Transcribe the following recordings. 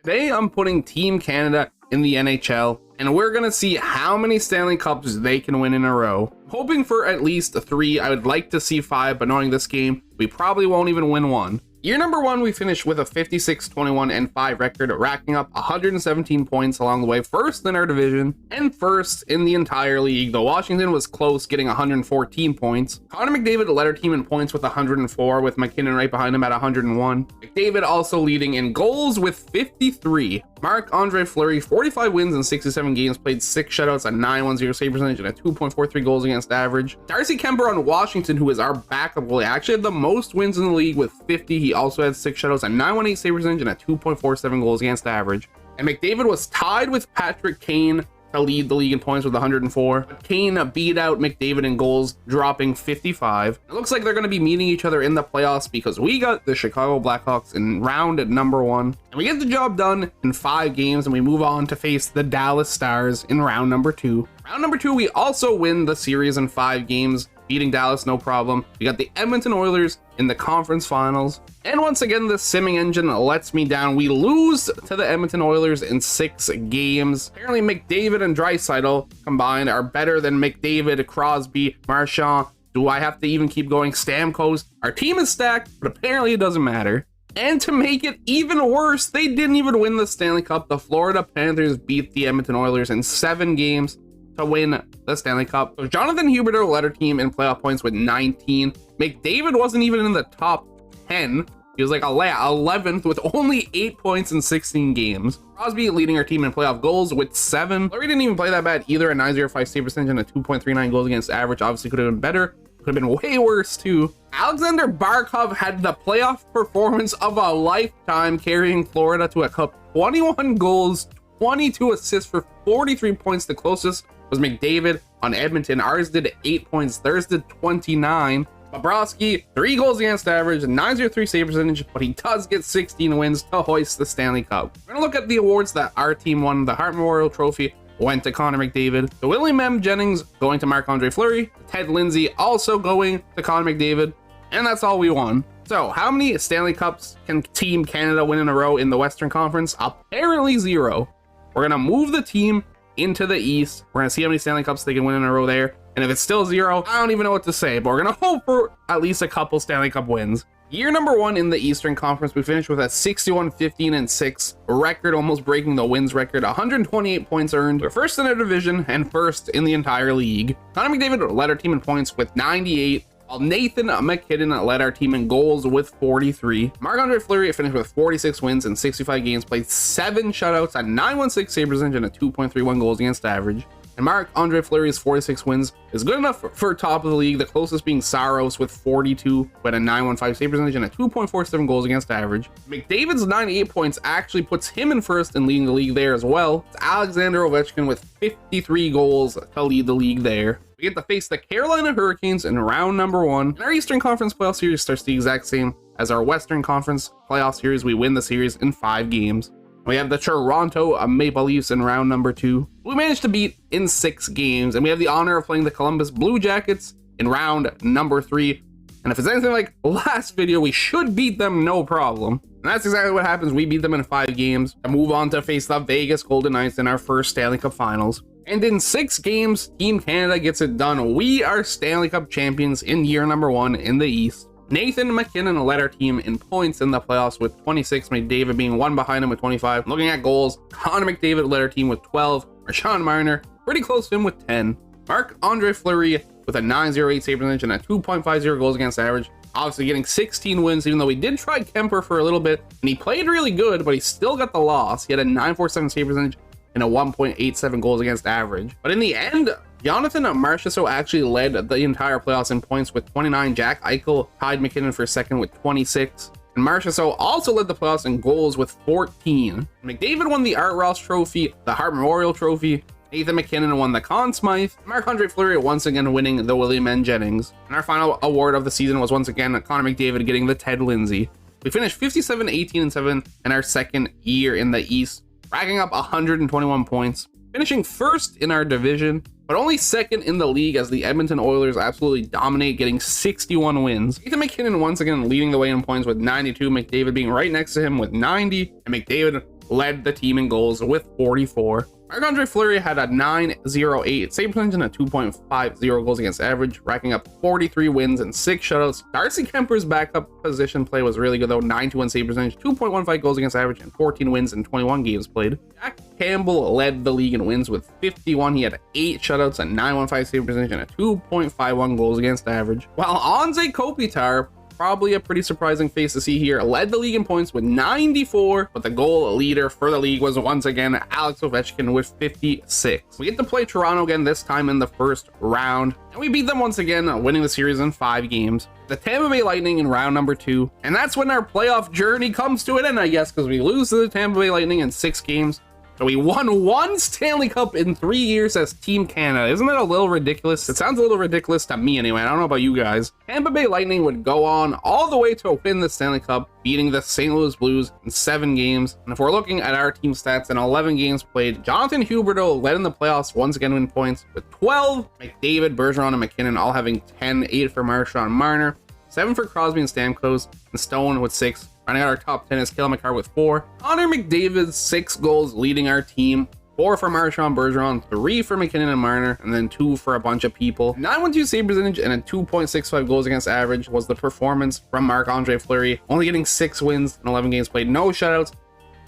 Today, I'm putting Team Canada in the NHL, and we're going to see how many Stanley Cups they can win in a row. Hoping for at least 3. I would like to see 5, but knowing this game, we probably won't even win 1. Year number 1, we finished with a 56-21-5 record, racking up 117 points along the way, first in our division and first in the entire league, though Washington was close, getting 114 points. Connor McDavid led our team in points with 104, with McKinnon right behind him at 101. McDavid also leading in goals with 53. Marc-Andre Fleury, 45 wins in 67 games, played 6 shutouts, a 910 save percentage, and a 2.43 goals against average. Darcy Kemper on Washington, who is our backup goalie, actually had the most wins in the league with 50. He also had 6 shutouts, a 918 save percentage, and a 2.47 goals against average. And McDavid was tied with Patrick Kane to lead the league in points with 104. But Kane beat out McDavid in goals, dropping 55. It looks like they're going to be meeting each other in the playoffs because we got the Chicago Blackhawks in round number 1. And we get the job done in 5 games, and we move on to face the Dallas Stars in round number 2. Round number 2, we also win the series in 5 games, beating Dallas no problem. We got the Edmonton Oilers in the conference finals. And once again, the simming engine lets me down. We lose to the Edmonton Oilers in 6 games. Apparently McDavid and Draisaitl combined are better than McDavid, Crosby, Marchand. Do I have to even keep going? Stamkos. Our team is stacked, but apparently it doesn't matter. And to make it even worse, they didn't even win the Stanley Cup. The Florida Panthers beat the Edmonton Oilers in 7 games to win the Stanley Cup. So Jonathan Huberdeau led our team in playoff points with 19. McDavid wasn't even in the top 10. He was like 11th with only 8 points in 16 games. Crosby leading our team in playoff goals with 7. Fleury didn't even play that bad either, a 905 save percentage and a 2.39 goals against average. Obviously could have been better. Could have been way worse too. Alexander Barkov had the playoff performance of a lifetime, carrying Florida to a cup. 21 goals, 22 assists for 43 points. The closest was McDavid on Edmonton. Ours did 8 points. Theirs did 29. Bobrovsky, 3 goals against average, 903 save percentage, but he does get 16 wins to hoist the Stanley Cup. We're gonna look at the awards that our team won. The Hart Memorial Trophy went to Connor McDavid. The William M. Jennings going to Marc-Andre Fleury. Ted Lindsay also going to Connor McDavid. And that's all we won. So how many Stanley Cups can Team Canada win in a row in the Western Conference? Apparently 0. We're gonna move the team into the East. We're gonna see how many Stanley Cups they can win in a row there. And if it's still 0, I don't even know what to say, but we're gonna hope for at least a couple Stanley Cup wins. Year number 1 in the Eastern Conference, we finished with a 61-15-6 record, almost breaking the wins record. 128 points earned. We're first in our division and first in the entire league. Connor McDavid led our team in points with 98. While Nathan McKinnon led our team in goals with 43. Marc-Andre Fleury finished with 46 wins in 65 games, played 7 shutouts, a 916 save percentage, and a 2.31 goals against average. And Marc-Andre Fleury's 46 wins is good enough for top of the league, the closest being Saros with 42, with a 915 save percentage and a 2.47 goals against average. McDavid's 98 points actually puts him in first and leading the league there as well. It's Alexander Ovechkin with 53 goals to lead the league there. We get to face the Carolina Hurricanes in round number 1. And our Eastern Conference playoff series starts the exact same as our Western Conference playoff series. We win the series in 5 games. We have the Toronto Maple Leafs in round number 2. We managed to beat in 6 games, and we have the honor of playing the Columbus Blue Jackets in round number 3. And if it's anything like last video, we should beat them no problem. And that's exactly what happens. We beat them in 5 games and move on to face the Vegas Golden Knights in our first Stanley Cup Finals. And in 6 games, Team Canada gets it done. We are Stanley Cup champions in year number 1 in the East. Nathan McKinnon led our team in points in the playoffs with 26, McDavid being 1 behind him with 25. Looking at goals, Connor McDavid led our team with 12, Rashawn Marner pretty close to him with 10. Marc-Andre Fleury with a 908 save percentage and a 2.50 goals against average. Obviously getting 16 wins, even though we did try Kemper for a little bit, and he played really good, but he still got the loss. He had a 947 save percentage and a 1.87 goals against average. But in the end, Jonathan Marchessault actually led the entire playoffs in points with 29. Jack Eichel tied McKinnon for second with 26. And Marchessault also led the playoffs in goals with 14. McDavid won the Art Ross Trophy, the Hart Memorial Trophy. Nathan McKinnon won the Conn Smythe. Marc-Andre Fleury once again winning the William N. Jennings. And our final award of the season was once again Connor McDavid getting the Ted Lindsay. We finished 57-18-7 in our second year in the East, racking up 121 points, finishing first in our division, but only second in the league as the Edmonton Oilers absolutely dominate, getting 61 wins. Nathan McKinnon once again leading the way in points with 92, McDavid being right next to him with 90, and McDavid led the team in goals with 44. Marc-Andre Fleury had a 9.08 save percentage and a 2.50 goals against average, racking up 43 wins and 6 shutouts. Darcy Kemper's backup position play was really good though, 9.21 save percentage, 2.15 goals against average, and 14 wins in 21 games played. Jack Campbell led the league in wins with 51. He had 8 shutouts, a 9.15 save percentage, and a 2.51 goals against average. While Anze Kopitar, probably a pretty surprising face to see here, led the league in points with 94, but the goal leader for the league was once again Alex Ovechkin with 56. We get to play Toronto again, this time in the first round, and we beat them once again, winning the series in 5 games. The Tampa Bay Lightning in round number 2, and that's when our playoff journey comes to an end, I guess, because we lose to the Tampa Bay Lightning in 6 games. So we won 1 Stanley Cup in 3 years as Team Canada. Isn't that a little ridiculous? It sounds a little ridiculous to me anyway. I don't know about you guys. Tampa Bay Lightning would go on all the way to win the Stanley Cup, beating the St. Louis Blues in 7 games. And if we're looking at our team stats in 11 games played, Jonathan Huberdeau led in the playoffs once again in points with 12. McDavid, Bergeron, and McKinnon all having 10, 8 for Marchand Marner, 7 for Crosby and Stamkos, and Stone with 6. Running out our top 10 is Cale Makar with 4. Connor McDavid, 6 goals leading our team. 4 for Marchand Bergeron, 3 for McKinnon and Marner, and then 2 for a bunch of people. 9.12 save percentage and a 2.65 goals against average was the performance from Marc-Andre Fleury, only getting 6 wins in 11 games played, no shutouts.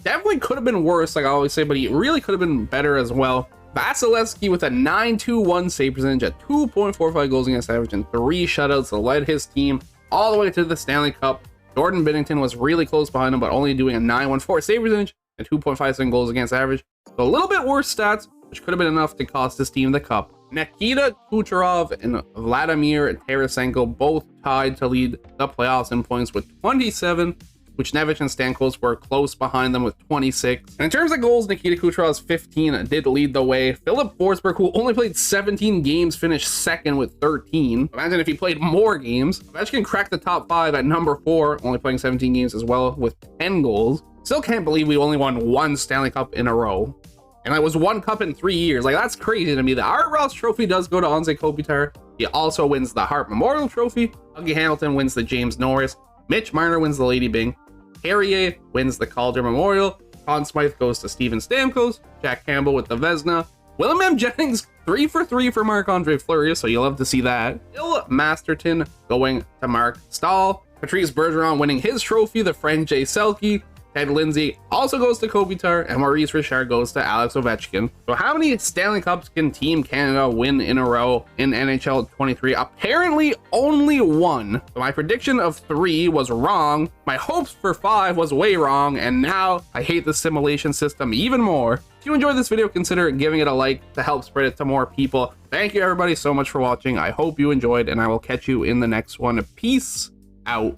Definitely could have been worse, like I always say, but he really could have been better as well. Vasilevsky with a 9.21 save percentage at 2.45 goals against average and 3 shutouts led his team all the way to the Stanley Cup. Jordan Binnington was really close behind him, but only doing a 9.14 save percentage and 2.57 goals against average. So a little bit worse stats, which could have been enough to cost his team the cup. Nikita Kucherov and Vladimir Tarasenko both tied to lead the playoffs in points with 27, which Nevich and Stamkos were close behind them with 26. And in terms of goals, Nikita Kucherov's 15 did lead the way. Philip Forsberg, who only played 17 games, finished second with 13. Imagine if he played more games. Ovechkin cracked the top 5 at number 4, only playing 17 games as well with 10 goals. Still can't believe we only won 1 Stanley Cup in a row. And that was 1 cup in 3 years. Like, that's crazy to me. The Art Ross Trophy does go to Anze Kopitar. He also wins the Hart Memorial Trophy. Dougie Hamilton wins the James Norris. Mitch Marner wins the Lady Byng. Carrier wins the Calder Memorial. Conn Smythe goes to Steven Stamkos. Jack Campbell with the Vezina. William M. Jennings 3 for 3 for Marc-Andre Fleury, so you'll love to see that. Bill Masterton going to Mark Stahl. Patrice Bergeron winning his trophy, the friend Jay Selke. Ted Lindsay also goes to Kopitar, and Maurice Richard goes to Alex Ovechkin. So how many Stanley Cups can Team Canada win in a row in NHL 23? Apparently only 1. So my prediction of 3 was wrong. My hopes for 5 was way wrong, and now I hate the simulation system even more. If you enjoyed this video, consider giving it a like to help spread it to more people. Thank you everybody so much for watching. I hope you enjoyed, and I will catch you in the next one. Peace out.